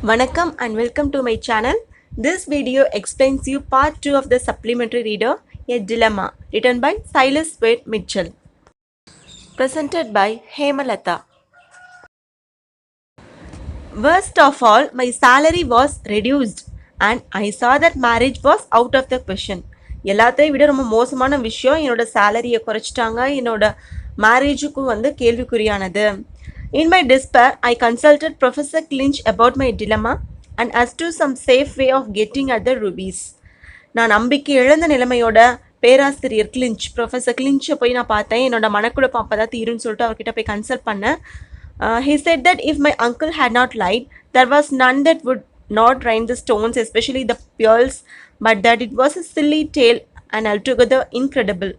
Vanakkam and welcome to my channel. This video explains you part 2 of the supplementary reader, A Dilemma, written by Silas Wade Mitchell. Presented by Hemalata. Worst of all, my salary was reduced and I saw that marriage was out of the question. எல்லாத்தையும் விட ரொம்ப மோசமான விஷயம் என்னோட சேலரியை குறைச்சிட்டாங்க, என்னோட மேரேஜுக்கும் வந்து கேள்விக்குறியானது. In my despair, I consulted Professor Clinch about my dilemma and as to some safe way of getting at the rubies. நான் நம்பிக்கை இழந்த நிலைமையோட பேராசிரியர் கிளின்ச் ப்ரொஃபஸர் கிளின்ச்சை போய் நான் பார்த்தேன். என்னோட மனக்குழப்பம் அப்போ தான் தீரும்னு சொல்லிட்டு அவர்கிட்ட போய் கன்சல்ட் பண்ணேன். He said that if my uncle had not lied, there was none that would not rain the stones, especially the pearls, but that it was a silly tale and altogether incredible.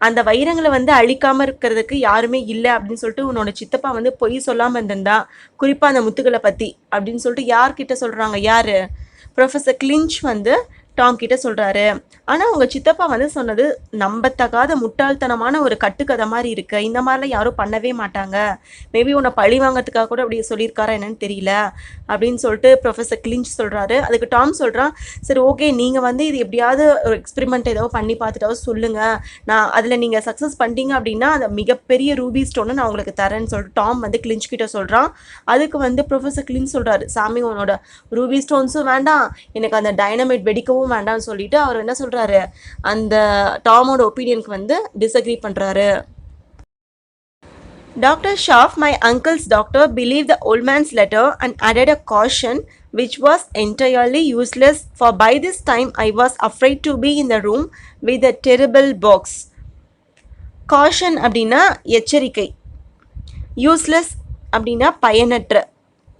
அந்த வைரங்களை வந்து அழிக்காமல் இருக்கிறதுக்கு யாருமே இல்லை அப்படின்னு சொல்லிட்டு உன்னோட சித்தப்பா வந்து பொய் சொல்லாமல் இருந்திருந்தா, குறிப்பாக அந்த முத்துக்களை பற்றி அப்படின்னு சொல்லிட்டு யார்கிட்ட சொல்கிறாங்க? யார்? ப்ரொஃபஸர் கிளின்ச் வந்து டாம் கிட்ட சொல்கிறாரு. ஆனால் உங்கள் சித்தப்பா வந்து சொன்னது நம்பத்தகாத முட்டாள்தனமான ஒரு கட்டுக்கதை மாதிரி இருக்கு, இந்த மாதிரிலாம் யாரும் பண்ணவே மாட்டாங்க, மேபி உன்னை பழி வாங்கிறதுக்காக கூட அப்படி சொல்லியிருக்காரா என்னன்னு தெரியல அப்படின்னு சொல்லிட்டு ப்ரொஃபஸர் கிளின்ச் சொல்கிறாரு. அதுக்கு டாம் சொல்கிறான், சரி ஓகே, நீங்கள் வந்து இது எப்படியாவது ஒரு எக்ஸ்பெரிமெண்ட் ஏதோ பண்ணி பார்த்துட்டாவது சொல்லுங்கள், நான் அதில் நீங்கள் சக்ஸஸ் பண்ணிட்டீங்க அப்படின்னா அந்த மிகப்பெரிய ரூபி ஸ்டோனை நான் உங்களுக்கு தரேன்னு சொல்லிட்டு டாம் வந்து கிளின்ச் கிட்ட சொல்கிறான். அதுக்கு வந்து ப்ரொஃபஸர் கிளின்ச் சொல்கிறாரு, சாமி உன்னோட ரூபி ஸ்டோன்ஸும் வேண்டாம், எனக்கு அந்த டைனமைட் வெடிக்கவும் வேண்டாம்னு சொல்லிட்டு அவர் என்ன சொல்றாரு, அந்த டாமோட ஒப்பீனியனுக்கு வந்து டிஸ்அக்ரி பண்றாரு. Dr. Schaff, my uncle's doctor, believed the old man's letter and added a caution which was entirely useless, for by this time I was afraid to be in the room with the terrible box. Caution அப்படின்னா எச்சரிக்கை, useless அப்படின்னா பயனற்ற.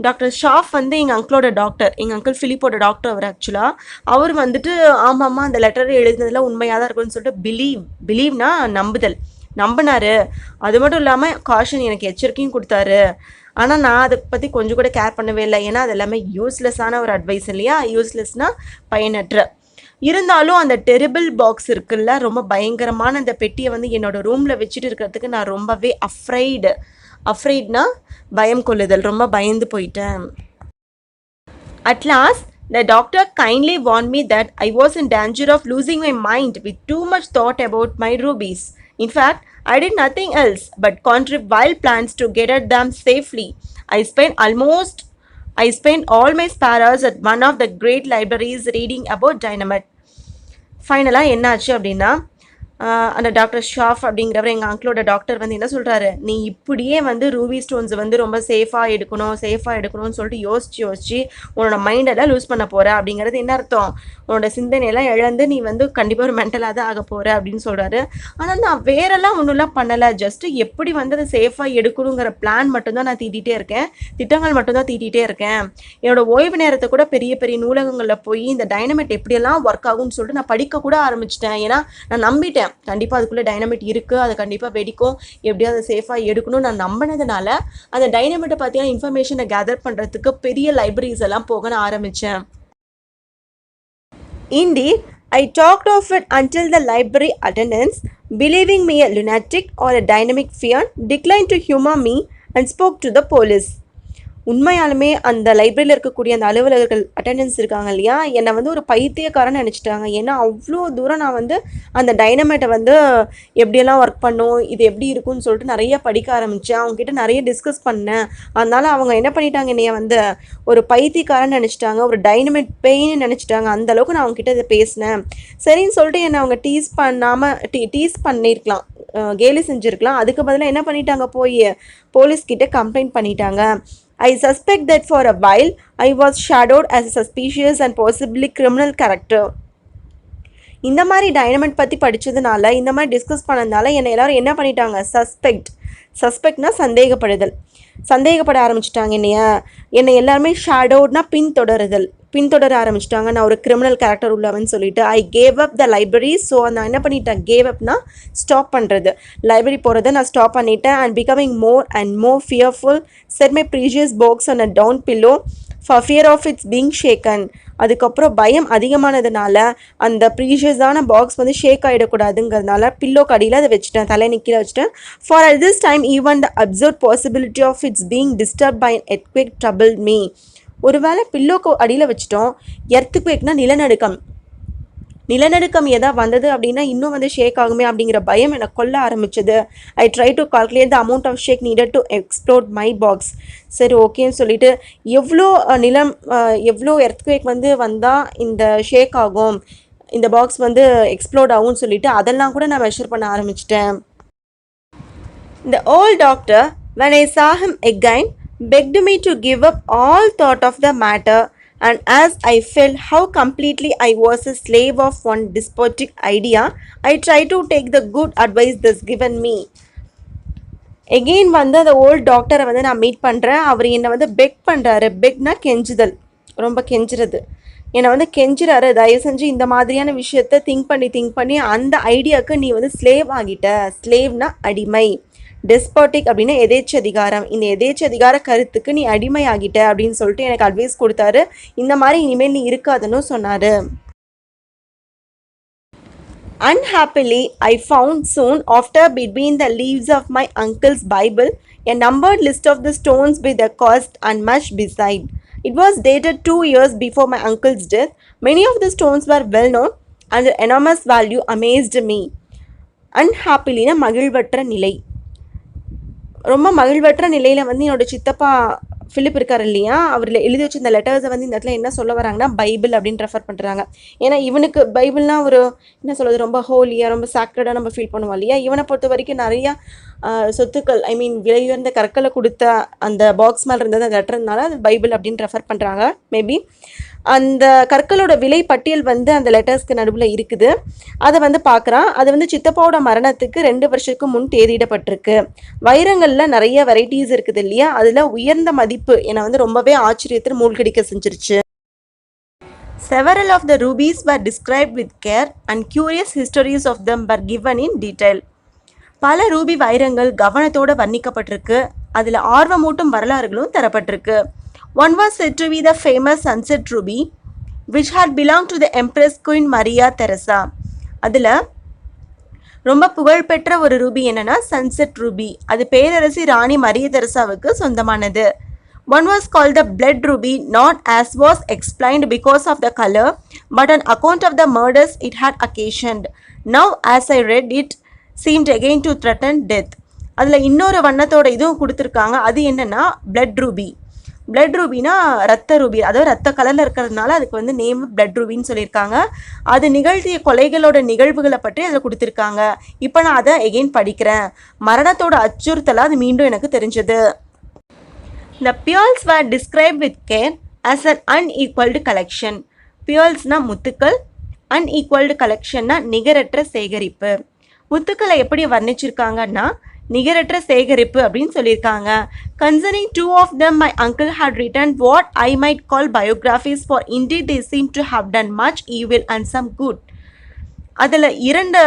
Doctor shop வந்து எங்கள் அங்கிளோட doctor, எங்கள் uncle ஃபிலிப்போட doctor அவர் ஆக்சுவலாக. அவர் வந்துட்டு ஆமாம்மா அந்த லெட்டர் எழுதுனதில் உண்மையாக தான் இருக்குன்னு சொல்லிட்டு பிலீவ்னா நம்புதல், நம்பினார். அது மட்டும் இல்லாமல் காஷன் எனக்கு எச்சரிக்கையும் கொடுத்தாரு. ஆனால் நான் அதை பற்றி கொஞ்சம் கூட கேர் பண்ணவே இல்லை, ஏன்னா அது எல்லாமே யூஸ்லெஸ்ஸான ஒரு அட்வைஸ் இல்லையா, யூஸ்லெஸ்னால் பயனற்ற. இருந்தாலும் அந்த டெரிபிள் பாக்ஸ் இருக்குல்ல, ரொம்ப பயங்கரமான அந்த பெட்டியை வந்து என்னோடய ரூமில் வச்சுட்டு இருக்கிறதுக்கு நான் ரொம்பவே அஃப்ரைட்னா பயம் கொள்ளுதல், ரொம்ப பயந்து போயிட்டேன். At last, the doctor kindly warned me that I was in danger of losing my mind with too much thought about my rubies. In fact, I did nothing else but contrive wild plans to get at them safely. I spent all my spare hours at one of the great libraries reading about dynamite. ஃபைனலாக என்னாச்சு அப்படின்னா, அந்த doctor shop அப்படிங்கிறவர் எங்கள் அங்கிளோட doctor வந்து என்ன சொல்கிறாரு, நீ இப்படியே வந்து ரூபி ஸ்டோன்ஸ் வந்து ரொம்ப சேஃபாக எடுக்கணும்னு சொல்லிட்டு யோசிச்சு உன்னோட மைண்டெல்லாம் லூஸ் பண்ண போகிற அப்படிங்கிறது என்ன அர்த்தம், உன்னோட சிந்தனையெல்லாம் இழந்து நீ வந்து கண்டிப்பாக ஒரு மென்டலாக தான் ஆக போகிற அப்படின்னு சொல்கிறாரு. ஆனால் நான் வேறெல்லாம் ஒன்றும்லாம் பண்ணலை, ஜஸ்ட்டு எப்படி வந்து அதை சேஃபாக எடுக்கணுங்கிற பிளான் மட்டும்தான் நான் திட்டங்கள் மட்டும்தான் தீட்டிகிட்டே இருக்கேன். என்னோட ஓய்வு நேரத்தை கூட பெரிய பெரிய நூலகங்களில் போய் இந்த டைனமைட் எப்படியெல்லாம் ஒர்க் ஆகும்னு சொல்லிட்டு நான் படிக்க கூட ஆரம்பிச்சிட்டேன். ஏன்னா நான் நம்பிட்டேன் கண்டிப்பாக அதுக்குள்ளே டைனமைட் இருக்குது, அது கண்டிப்பாக வெடிக்கும், எப்படியாவது அதை சேஃபாக எடுக்கணும்னு நான் நம்பினதுனால அந்த டைனமைட்டை பற்றியான இன்ஃபர்மேஷனை கேதர் பண்ணுறதுக்கு பெரிய லைப்ரரிஸ் எல்லாம் போக நான் ஆரம்பித்தேன். Indeed, I talked of it until the library attendants, believing me a lunatic or a dynamic fiend, declined to humor me and spoke to the police. உண்மையாலுமே அந்த லைப்ரரியில் இருக்கக்கூடிய அந்த அலுவலர்கள் அட்டெண்டன்ஸ் இருக்காங்க இல்லையா, என்னை வந்து ஒரு பைத்தியக்காரன்னு நினச்சிட்டாங்க. ஏன்னா அவ்வளோ தூரம் நான் வந்து அந்த டைனமைட்டை வந்து எப்படியெல்லாம் ஒர்க் பண்ணும், இது எப்படி இருக்குன்னு சொல்லிட்டு நிறைய படிக்க ஆரம்பித்தேன், அவங்ககிட்ட நிறைய டிஸ்கஸ் பண்ணேன். அதனால் அவங்க என்ன பண்ணிட்டாங்க, என்னைய வந்து ஒரு பைத்தியக்காரன்னு நினச்சிட்டாங்க, ஒரு டைனமைட் பெயின்னு நினச்சிட்டாங்க. அந்தளவுக்கு நான் அவங்ககிட்ட இதை பேசினேன். சரின்னு சொல்லிட்டு என்னை அவங்க டீஸ் பண்ணியிருக்கலாம், கேலி செஞ்சுருக்கலாம். அதுக்கு பதிலாக என்ன பண்ணிட்டாங்க, போய் போலீஸ்கிட்ட கம்ப்ளைண்ட் பண்ணிட்டாங்க. I suspect that for a while I was shadowed as a suspicious and possibly criminal character. இந்த மாதிரி டைனமைட் பற்றி படித்ததுனால, இந்த மாதிரி டிஸ்கஸ் பண்ணதுனால என்னை எல்லோரும் என்ன பண்ணிட்டாங்க, சஸ்பெக்ட்னா சந்தேகப்பட ஆரம்பிச்சிட்டாங்க. என்னை எல்லாருமே ஷேடோட்னா பின்தொடர ஆரம்பிச்சிட்டாங்க, நான் ஒரு கிரிமினல் கேரக்டர் உள்ளவன்னு சொல்லிட்டு. I gave up the library. So நான் என்ன பண்ணிட்டேன், கேவ் அப்னா ஸ்டாப் பண்ணுறது, லைப்ரரி போகிறத நான் ஸ்டாப் பண்ணிட்டேன். And becoming more and more fearful, set my precious box on a down pillow, for fear of its being shaken. அதுக்கப்புறம் பயம் அதிகமானதுனால அந்த ப்ரீஷியஸான பாக்ஸ் வந்து ஷேக் ஆகிடக்கூடாதுங்கிறதுனால பில்லோக்கு அடியில் அதை வச்சுட்டேன், தலை கீழே வச்சுட்டேன். For at this time even the absurd possibility of its being disturbed by an earthquake troubled me. ஒருவேளை பில்லோக்கு அடியில் வச்சுட்டோம், எர்த்குவேக்னா நிலநடுக்கம் எதாவது வந்தது அப்படின்னா இன்னும் வந்து ஷேக் ஆகுமே அப்படிங்கிற பயம் எனக்கு கொல்ல ஆரம்பிச்சது. I try to calculate the amount of shake needed to explode my box. சரி ஓகேன்னு சொல்லிட்டு எவ்வளோ எர்த்குவேக் வந்து வந்தால் இந்த ஷேக் ஆகும், இந்த பாக்ஸ் வந்து எக்ஸ்ப்ளோட் ஆகும்னு சொல்லிட்டு அதெல்லாம் கூட நான் மெஷர் பண்ண ஆரம்பிச்சிட்டேன். The old doctor, when I saw him again, begged me to give up all thought of the matter, and as I felt how completely I was a slave of one despotic idea, I tried to take the good advice thus given me. Again வந்து அந்த volt டாக்டரை வந்து நான் meet பண்ணுறேன். அவர் என்னை வந்து பெக் பண்ணுறாரு. பெக்னா கெஞ்சுதல், ரொம்ப கெஞ்சுறது. என்னை வந்து கெஞ்சுறாரு, தயவு செஞ்சு இந்த மாதிரியான விஷயத்த திங்க் பண்ணி அந்த ஐடியாவுக்கு நீ வந்து ஸ்லேவ் ஆகிட்ட. ஸ்லேவ்னா அடிமை, டெஸ்பாட்டிக் அப்படின்னா எதேச்சதிகாரம், இந்த எதேச்சதிகார கருத்துக்கு நீ அடிமை ஆகிட்ட அப்படின்னு சொல்லிட்டு எனக்கு அட்வைஸ் கொடுத்தாரு. இந்த மாதிரி இனிமேல் நீ இருக்காதுன்னு சொன்னார். Unhappily, I found soon after between the leaves of my uncle's Bible a numbered list of the stones with the cost and much beside. It was dated 2 years before my uncle's death. Many of the stones were well known and their enormous value amazed me. Unhappily na மகிழ்வற்ற நிலை. ரொம்ப மகிழ்வற்ற நிலையில் வந்து என்னோடய சித்தப்பா flip இருக்கார் இல்லையா, அவரில் எழுதி வச்சு இந்த லெட்டர்ஸை வந்து இந்த இடத்துல என்ன சொல்ல வராங்கன்னா பைபிள் அப்படின்னு ரெஃபர் பண்ணுறாங்க. ஏன்னா இவனுக்கு பைபிள்னால் ஒரு என்ன சொல்கிறது, ரொம்ப ஹோலியாக ரொம்ப சாக்ரடாக நம்ம ஃபீல் பண்ணுவோம் இல்லையா. இவனை பொறுத்த வரைக்கும் நிறையா சொத்துக்கள், ஐ மீன் விலை உயர்ந்த கற்களை கொடுத்த அந்த பாக்ஸ் மேலே இருந்தது அந்த லெட்டர்னால அது பைபிள் அப்படின்னு ரெஃபர் பண்ணுறாங்க. மேபி அந்த கற்களோட விலை பட்டியல் வந்து அந்த லெட்டர்ஸ்க்கு நடுவில் இருக்குது. அதை வந்து பார்க்குறான். அது வந்து சித்தப்பாவோட மரணத்துக்கு 2 வருஷத்துக்கு முன் தேதியிடப்பட்டிருக்கு. வைரங்களில் நிறைய வெரைட்டிஸ் இருக்குது இல்லையா, அதில் உயர்ந்த மதிப்பு என்னை வந்து ரொம்பவே ஆச்சரியத்தில் மூழ்கடிக்க செஞ்சிருச்சு. Several of the rubies were described with care and curious histories of them were given in detail. பல ரூபி வைரங்கள் கவனத்தோடு வர்ணிக்கப்பட்டிருக்கு. அதில் ஆர்வமூட்டும் வரலாறுகளும் தரப்பட்டிருக்கு. One was said to be the famous sunset ruby which had belonged to the Empress Queen Maria Theresa. அதில் ரொம்ப புகழ்பெற்ற ஒரு Ruby என்னன்னா sunset Ruby. அது பேரரசி ராணி மரிய தெரசாவுக்கு சொந்தமானது. One was called the blood ruby, not as was explained because of the color, but on account of the murders it had occasioned. Now as I read it, seemed again to threaten death. அதில் இன்னொரு வண்ணத்தோட இதுவும் கொடுத்துருக்காங்க. அது என்னன்னா blood Ruby. Blood Rubina ரத்த Ruby, அதாவது ரத்த கலரில் இருக்கிறதுனால அதுக்கு வந்து நேம் பிளட் ரூபின்னு சொல்லியிருக்காங்க. அது நிகழ்த்திய கொலைகளோட நிகழ்வுகளை பற்றி அதில் கொடுத்துருக்காங்க. இப்போ நான் அதை எகெயின் படிக்கிறேன். மரணத்தோட அச்சுறுத்தலாக அது மீண்டும் எனக்கு தெரிஞ்சது. The pearls were described with care as an unequaled collection. Pearlsனா முத்துக்கள், unequaled collectionனா நிகரற்ற சேகரிப்பு. முத்துக்களை எப்படி வர்ணிச்சிருக்காங்கன்னா நிகரற்ற சேகரிப்பு அப்படின்னு சொல்லியிருக்காங்க. Concerning 2 of them, my uncle had written what I might call biographies, for indeed they seem to have done much evil and some good. அதில் 2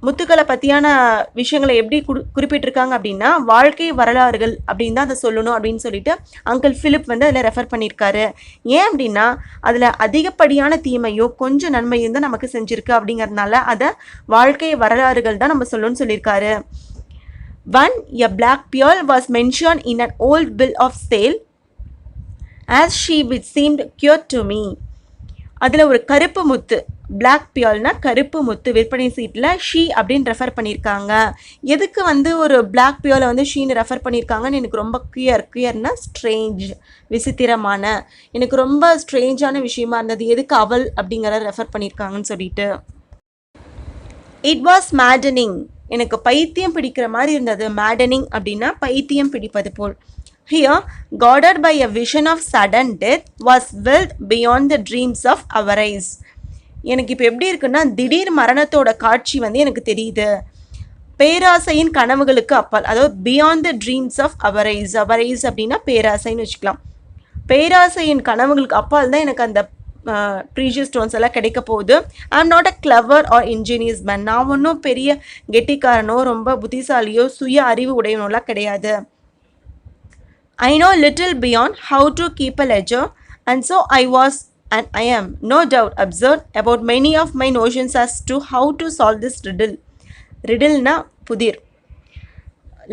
முத்துக்களை பற்றியான விஷயங்களை எப்படி குறிப்பிட்டிருக்காங்க அப்படின்னா வாழ்க்கை வரலாறுகள் அப்படின்னு தான் அதை சொல்லணும் அப்படின்னு சொல்லிட்டு அங்கிள் ஃபிலிப் வந்து அதில் ரெஃபர் பண்ணியிருக்காரு. ஏன் அப்படின்னா அதில் அதிகப்படியான தீமையும் கொஞ்சம் நன்மையும் தான் நமக்கு செஞ்சுருக்கு அப்படிங்கிறதுனால அதை வாழ்க்கை வரலாறுகள் தான் நம்ம சொல்லணும்னு சொல்லியிருக்காரு. One, a black pearl was mentioned in an old bill of sale as she which seemed cured to me. அதில் ஒரு கருப்பு முத்து, பிளாக் பியர்ல்னா கருப்பு முத்து விற்பனை சீட்டில் ஷீ அப்படின்னு ரெஃபர் பண்ணியிருக்காங்க. எதுக்கு வந்து ஒரு பிளாக் பியர்லை வந்து ஷீன்னு ரெஃபர் பண்ணியிருக்காங்கன்னு எனக்கு ரொம்ப கிளியர்னா ஸ்ட்ரேஞ்ச், விசித்திரமான, எனக்கு ரொம்ப ஸ்ட்ரேஞ்சான விஷயமா இருந்தது. எதுக்கு அவள் அப்படிங்கிறத ரெஃபர் பண்ணியிருக்காங்கன்னு சொல்லிட்டு. இட் வாஸ் மேடனிங், எனக்கு பைத்தியம் பிடிக்கிற மாதிரி இருந்தது. மேடனிங் அப்படின்னா பைத்தியம் பிடிப்பது போல். Here, guarded by a vision of sudden death, was wealth beyond the dreams of our eyes. எனக்கு இப்போ எப்படி இருக்குன்னா திடீர் மரணத்தோட காட்சி வந்து எனக்கு தெரியுது. பேராசையின் கனவுகளுக்கு அப்பால், அதாவது beyond the dreams of avarice. Avarice அப்படின்னா பேராசைன்னு வச்சுக்கலாம். பேராசையின் கனவுகளுக்கு அப்பால் தான் எனக்கு அந்த ப்ரீஷியஸ் ஸ்டோன்ஸ் எல்லாம் கிடைக்க போகுது. I am not a clever or engineers man. நான் ஒன்றும் பெரிய கெட்டிக்காரனோ ரொம்ப புத்திசாலியோ சுய அறிவு உடையவனோலாம் கிடையாது. I know little beyond how to keep a ledger, and so I was and I am no doubt absurd about many of my notions as to how to solve this riddle. Riddle-na புதிர்.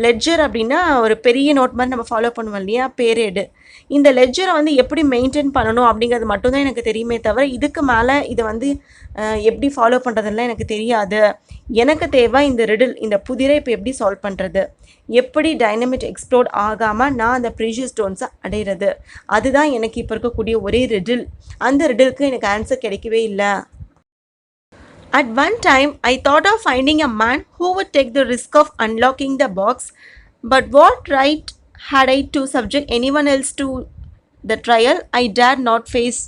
Ledger அப்படின்னா ஒரு பெரிய note மாதிரி நம்ம follow பண்ணுவோம் இல்லையா, parade. இந்த லெட்ஜரை வந்து எப்படி மெயின்டைன் பண்ணணும் அப்படிங்கிறது மட்டும்தான் எனக்கு தெரியுமே தவிர இதுக்கு மேலே இதை வந்து எப்படி ஃபாலோ பண்ணுறதுலாம் எனக்கு தெரியாது. எனக்கு தேவை இந்த ரிடில், இந்த புதிரை இப்போ எப்படி சால்வ் பண்ணுறது, எப்படி டைனமிட் எக்ஸ்ப்ளோர்ட் ஆகாமல் நான் அந்த ப்ரீஷியஸ் ஸ்டோன்ஸை அடையிறது, அதுதான் எனக்கு இப்போ இருக்கக்கூடிய ஒரே ரிடில். அந்த ரிடிலுக்கு எனக்கு ஆன்சர் கிடைக்கவே இல்லை. At one time, I thought of finding a man who would take the risk of unlocking the box, but what right had I to subject anyone else to the trial I dared not face?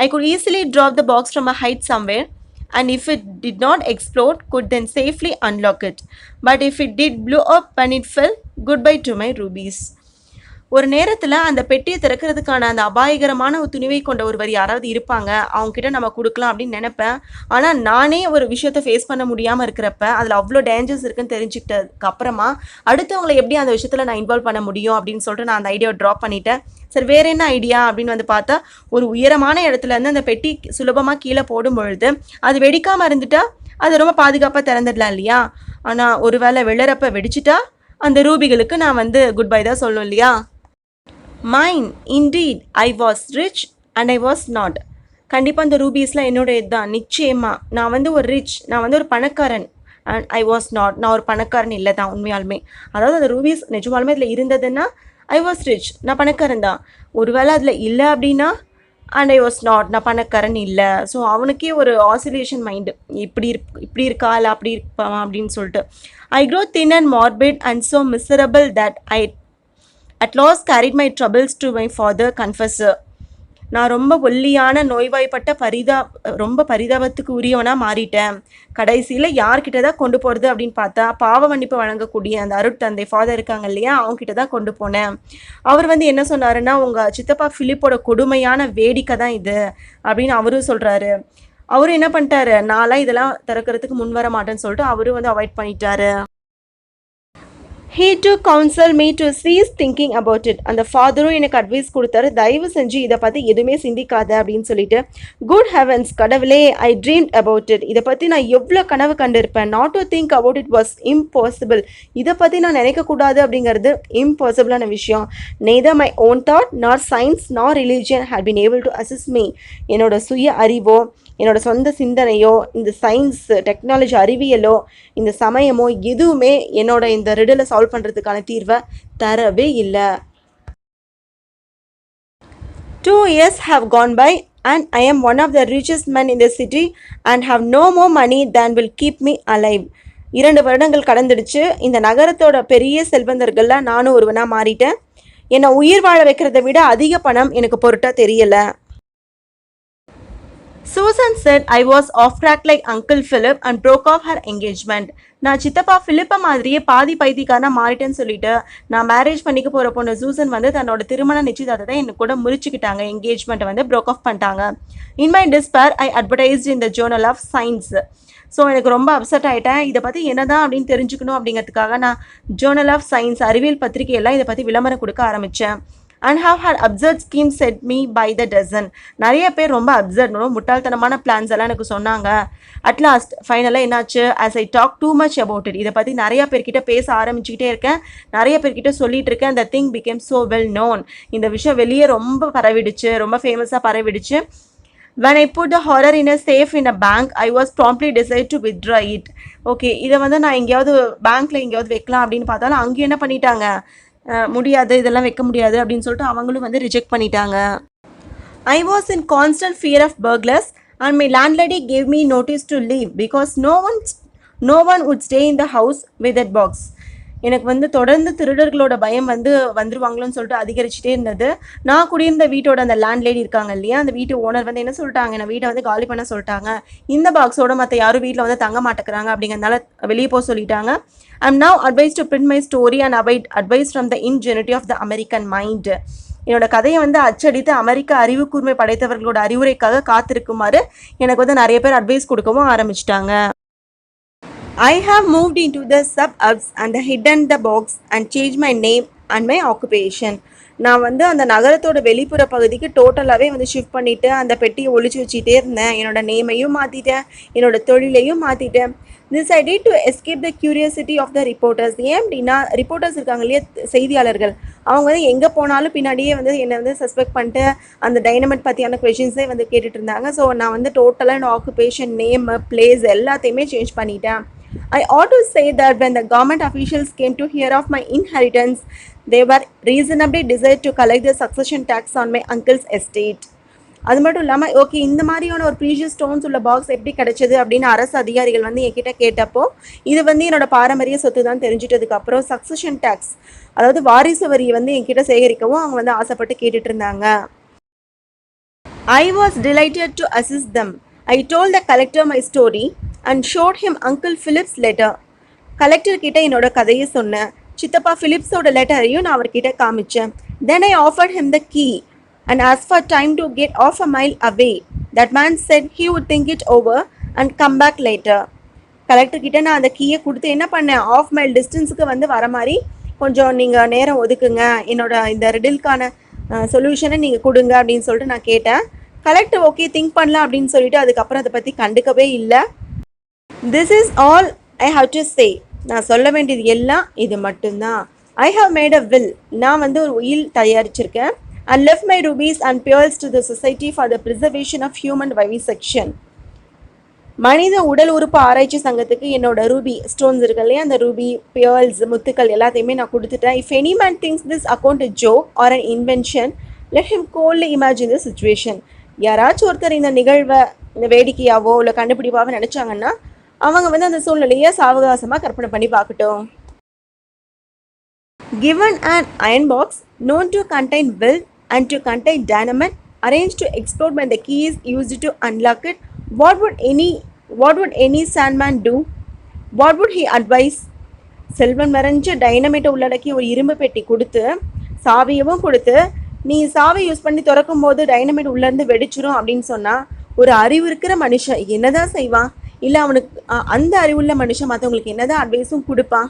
I could easily drop the box from a height somewhere, and if it did not explode, could then safely unlock it. But if it did blow up and it fell, goodbye to my rubies. ஒரு நேரத்தில் அந்த பெட்டியை திறக்கிறதுக்கான அந்த அபாயகரமான ஒரு துணிவை கொண்ட ஒருவர் யாராவது இருப்பாங்க, அவங்ககிட்ட நம்ம கொடுக்கலாம் அப்படின்னு நினைப்பேன். ஆனால் நானே ஒரு விஷயத்தை ஃபேஸ் பண்ண முடியாமல் இருக்கிறப்ப அதில் அவ்வளோ டேஞ்சர்ஸ் இருக்குன்னு தெரிஞ்சுக்கிட்டதுக்கு அப்புறமா அடுத்தவங்களை எப்படி அந்த விஷயத்தில் நான் இன்வால்வ் பண்ண முடியும் அப்படின்னு சொல்லிட்டு நான் அந்த ஐடியாவை ட்ராப் பண்ணிட்டேன். சரி வேறு என்ன ஐடியா அப்படின்னு வந்து பார்த்தா, ஒரு உயரமான இடத்துலேருந்து அந்த பெட்டி சுலபமாக கீழே போடும் பொழுது அது வெடிக்காமல் இருந்துட்டா அது ரொம்ப பாதுகாப்பாக திறந்துடலாம் இல்லையா. ஆனால் ஒரு வேளை விழறப்ப வெடிச்சிட்டா அந்த ரூபிகளுக்கு நான் வந்து குட் பை தான் சொல்லணும் இல்லையா. Mine indeed I was rich and I was not. கண்டிப்பாக அந்த ரூபீஸ்லாம் என்னோட இதுதான் நிச்சயமாக. நான் வந்து ஒரு ரிச், நான் வந்து ஒரு பணக்காரன். அண்ட் ஐ வாஸ் நாட், நான் ஒரு பணக்காரன் இல்லை தான் உண்மையாலுமே. அதாவது அந்த ரூபீஸ் நிஜமாலுமே அதில் இருந்ததுன்னா ஐ வாஸ் ரிச், நான் பணக்காரன் தான். ஒருவேளை அதில் இல்லை அப்படின்னா அண்ட் ஐ வாஸ் நாட், நான் பணக்காரன் இல்லை. ஸோ அவனுக்கே ஒரு ஆசிலேஷன் மைண்டு, இப்படி இருக்கா இல்லை அப்படி இருப்பான் அப்படின்னு சொல்லிட்டு. I grow thin and morbid and so miserable that I at last carried my troubles to my father confessor. நான் ரொம்ப ஒல்லியான நோய்வாய்ப்பட்ட ரொம்ப பரிதாபத்துக்கு உரியவனாக மாறிட்டேன். கடைசியில் யார்கிட்ட தான் கொண்டு போகிறது அப்படின்னு பார்த்தா பாவ மன்னிப்பு வழங்கக்கூடிய அந்த அருட்தந்தை ஃபாதர் இருக்காங்க இல்லையா, அவங்ககிட்ட தான் கொண்டு போனேன். அவர் வந்து என்ன சொன்னாருன்னா, உங்கள் சித்தப்பா ஃபிலிப்போட கொடுமையான வேடிக்கை தான் இது அப்படின்னு அவரும் சொல்கிறாரு. அவரும் என்ன பண்ணிட்டாரு, நான்லாம் இதெல்லாம் திறக்கிறதுக்கு முன் வர மாட்டேன்னு சொல்லிட்டு அவரும் வந்து அவாய்ட் பண்ணிட்டாரு. He took counsel me to cease thinking about it. அந்த ஃபாதரும் எனக்கு அட்வைஸ் கொடுத்தாரு, தயவு செஞ்சு இதை பற்றி எதுவுமே சிந்திக்காத அப்படின்னு சொல்லிட்டு. குட் ஹெவன்ஸ், கடவுளே, ஐ ட்ரீம்ட் அபவுட் இட். இதை பற்றி நான் எவ்வளோ கனவு கண்டிருப்பேன். Not to think about it was impossible. இதை பற்றி நான் நினைக்கக்கூடாது அப்படிங்கிறது இம்பாசிபிளான விஷயம். Neither my own thought nor science nor religion had been able to assist me. என்னோட சுய அறிவோ, என்னோட சொந்த சிந்தனையோ, இந்த சயின்ஸ் டெக்னாலஜி அறிவியலோ, இந்த சமயமோ எதுவுமே என்னோட இந்த ரிடலை சால்வ் பண்ணுறதுக்கான தீர்வை தரவே இல்லை. 2 years have gone by and I am one of the richest men in the city and have no more money than will keep me alive. 2 வருடங்கள் கடந்துடுச்சு. இந்த நகரத்தோட பெரிய செல்வந்தர்கள்லாம் நானும் ஒருவனாக மாறிட்டேன். என்னை உயிர் வாழ வைக்கிறத விட அதிக பணம் எனக்கு பொருட்டாக தெரியலை. Susan said I was off track like Uncle Philip and broke off her engagement. நான் சித்தப்பா ஃபிலிப்பை மாதிரியே பாதி பைத்தியக்காரனா மாறிட்டேன்னு சொல்லிட்டு நான் மேரேஜ் பண்ணிக்க போகிற பொண்ணு சூசன் வந்து தன்னோட திருமண நிச்சயதார்த்தத்தை எனக்கு கூட முறிச்சுக்கிட்டாங்க. என்கேஜ்மெண்ட்டை வந்து ப்ரோக் ஆஃப் பண்ணிட்டாங்க. In my despair I advertised in the journal of science. So எனக்கு ரொம்ப அப்செட் ஆகிட்டேன். இதை பற்றி என்னதான் அப்படின்னு தெரிஞ்சுக்கணும் அப்படிங்கிறதுக்காக நான் ஜேர்னல் ஆஃப் சயின்ஸ் அறிவியல் பத்திரிகையெல்லாம் இதை பற்றி விளம்பரம் கொடுக்க ஆரம்பித்தேன். and have had absurd schemes set me by the dozen. நிறைய பேர் ரொம்ப அப்சர்ட், ரொம்ப முட்டாள்தனமான பிளான்ஸ் எல்லாம் எனக்கு சொன்னாங்க. அட்லாஸ்ட் ஃபைனலாக என்னாச்சு, as I talk too much about it, இதை பற்றி நிறையா பேர்கிட்ட பேச ஆரம்பிச்சுக்கிட்டே இருக்கேன், நிறைய பேர்கிட்ட சொல்லிட்டு இருக்கேன். the thing became so well known. இந்த விஷயம் வெளியே ரொம்ப பரவிடுச்சு, ரொம்ப ஃபேமஸாக பரவிடுச்சு. when I put the horror in a safe in a bank, I was promptly decided to withdraw it. Okay, இதை வந்து நான் எங்கேயாவது பேங்க்கில் எங்கேயாவது வைக்கலாம் அப்படின்னு பார்த்தாலும் அங்கே என்ன பண்ணிட்டாங்க, முடியாது, இதெல்லாம் வைக்க முடியாது அப்படின்னு சொல்லிட்டு அவங்களும் வந்து ரிஜெக்ட் பண்ணிட்டாங்க. I was in constant fear of burglars and my landlady gave me notice to leave because no one would stay in the house with that box. எனக்கு வந்து தொடர்ந்து திருடர்களோட பயம் வந்துருவாங்களோன்னு சொல்லிட்டு அதிகரிச்சுட்டே இருந்தது. நான் குடியிருந்த வீட்டோட அந்த லேண்ட்லேடி இருக்காங்க இல்லையா, அந்த வீட்டு ஓனர் வந்து என்ன சொல்லிட்டாங்க, நான் வீட்டை வந்து காலி பண்ண சொல்லிட்டாங்க. இந்த பாக்ஸோட மற்ற யாரும் வீட்டில் வந்து தங்க மாட்டேங்கிறாங்க அப்படிங்கிறதுனால வெளியே போக சொல்லிட்டாங்க. I'm now advised to print my story and await advice from the ingenuity of the American mind. என்னோட கதையை வந்து அச்சடித்து அமெரிக்க அறிவு கூர்மை படைத்தவர்களோட அறிவுரைக்காக காத்திருக்குமாறு எனக்கு வந்து நிறைய பேர் அட்வைஸ் கொடுக்கவும் ஆரம்பிச்சிட்டாங்க. I have moved into the suburbs and hidden the box and changed my name and my occupation. நான் வந்து அந்த நகரத்தோட வெளிப்புற பகுதிக்கு டோட்டலாகவே வந்து ஷிஃப்ட் பண்ணிவிட்டு அந்த பெட்டியை ஒழிச்சு வச்சுட்டே இருந்தேன். என்னோடய நேமையும் மாற்றிட்டேன், என்னோடய தொழிலையும் மாற்றிட்டேன். This I did to escape the curiosity of the reporters. ஏன் அப்படின்னா ரிப்போர்ட்டர்ஸ் இருக்காங்க இல்லையா, செய்தியாளர்கள், அவங்க வந்து எங்கே போனாலும் பின்னாடியே வந்து என்னை வந்து சஸ்பெக்ட் பண்ணிட்டு அந்த டைனமைட் பற்றியான கொஷின்ஸே வந்து கேட்டுட்டு இருந்தாங்க. ஸோ நான் வந்து டோட்டலாக என்னோட ஆக்குபேஷன், நேம், பிளேஸ் எல்லாத்தையுமே சேஞ்ச் பண்ணிட்டேன். I ought to say that when the government officials came to hear of my inheritance, they were reasonably desired to collect the succession tax on my uncle's estate. அது மட்டும் இல்லாமல் okay, இந்த மாதிரியான ஒரு precious stones உள்ள box எப்படி கிடைச்சது அப்படின்னு அரசு அதிகாரிகள் வந்து என்கிட்ட கேட்டப்போ, இது வந்து என்னோட பாரம்பரிய சொத்து தான் தெரிஞ்சிட்டதுக்கப்புறம் சக்சஷன் டேக்ஸ், அதாவது வாரிசு வரியை வந்து என்கிட்ட சேகரிக்கவும் அவங்க வந்து ஆசைப்பட்டு கேட்டுட்டு இருந்தாங்க. I was delighted to assist them. I told the collector my story and showed him Uncle Philip's letter. Collector கிட்ட என்னோட கதையை சொன்னேன். சித்தப்பா ஃபிலிப்ஸோட லெட்டரையும் நான் அவர்கிட்ட காமிச்சேன். Then I offered him the key and asked for time to get off a mile away. That man said he would think it over and come back later. Collector கிட்ட நான் அந்த கீயை கொடுத்து என்ன பண்ணேன், ஆஃப் மைல் டிஸ்டன்ஸுக்கு வந்து வர மாதிரி கொஞ்சம் நீங்கள் நேரம் ஒதுக்குங்க, என்னோட இந்த ரிடில்கான சொல்யூஷனை நீங்கள் கொடுங்க அப்படின்னு சொல்லிட்டு நான் கேட்டேன். கலெக்டர் ஓகே திங்க் பண்ணலாம் அப்படின்னு சொல்லிட்டு அதுக்கப்புறம் அதை பற்றி கண்டுக்கவே இல்லை. This is all I have to say. நான் சொல்ல வேண்டியது எல்லாம் இது மட்டும்தான். I have made a will. நான் வந்து ஒரு உயில் தயாரிச்சிருக்கேன். And left my rupees and pearls to the society for the preservation of human vivisection. மனித உடல் உறுப்பு ஆராய்ச்சி சங்கத்துக்கு என்னோட ரூபி ஸ்டோன்ஸ் இருக்கு இல்லையா, அந்த ரூபி, பியர்ஸ், முத்துக்கள் எல்லாத்தையுமே நான் கொடுத்துட்டேன். If any man thinks this account is joke or an invention, let him coldly imagine the situation. யாராச்சும் ஒருத்தர் இந்த நிகழ்வை இந்த வேடிக்கையாவோ இல்லை கண்டுபிடிப்பாவோ நினச்சாங்கன்னா அவங்க வந்து அந்த சூழ்நிலையை சாவகாசமாக கற்பனை பண்ணி பார்க்கட்டும். Given an iron box known to contain wealth and to contain dynamite arranged to explode when the key is used to unlock it, what would any sandman do? What would he advise? Selvan மறைஞ்ச டைனமைட்டை உள்ளடக்கி ஒரு இரும்பு பெட்டி கொடுத்து சாவியவும் கொடுத்து நீ சாவி use பண்ணி திறக்கும் போது டைனமைட் உள்ளேருந்து வெடிச்சிரும் அப்படின்னு சொன்னால் ஒரு அறிவு இருக்கிற மனுஷன் என்னதான் செய்வான்? இல்லை அவனுக்கு அந்த அறிவுள்ள மனுஷன் மற்றவங்களுக்கு என்னதான் அட்வைஸும் கொடுப்பான்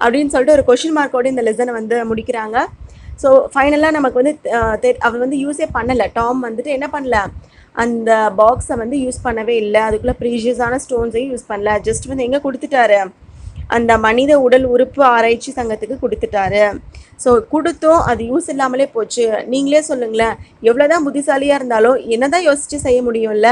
அப்படின்னு சொல்லிட்டு ஒரு கொஷின் மார்க்கோடு இந்த லெசனை வந்து முடிக்கிறாங்க. ஸோ ஃபைனலாக நமக்கு வந்து அவர் வந்து யூஸே பண்ணலை. டாம் வந்துட்டு என்ன பண்ணல, அந்த பாக்ஸை வந்து யூஸ் பண்ணவே இல்லை, அதுக்குள்ளே ப்ரீஷியஸான ஸ்டோன்ஸையும் யூஸ் பண்ணல. ஜஸ்ட் வந்து எங்கே கொடுத்துட்டாரு, அந்த மனித உடல் உறுப்பு ஆராய்ச்சி சங்கத்துக்கு கொடுத்துட்டாரு. ஸோ கொடுத்தோம், அது யூஸ் இல்லாமலே போச்சு. நீங்களே சொல்லுங்களேன், எவ்வளோதான் புத்திசாலியாக இருந்தாலும் என்னதான் யோசித்து செய்ய முடியும்ல.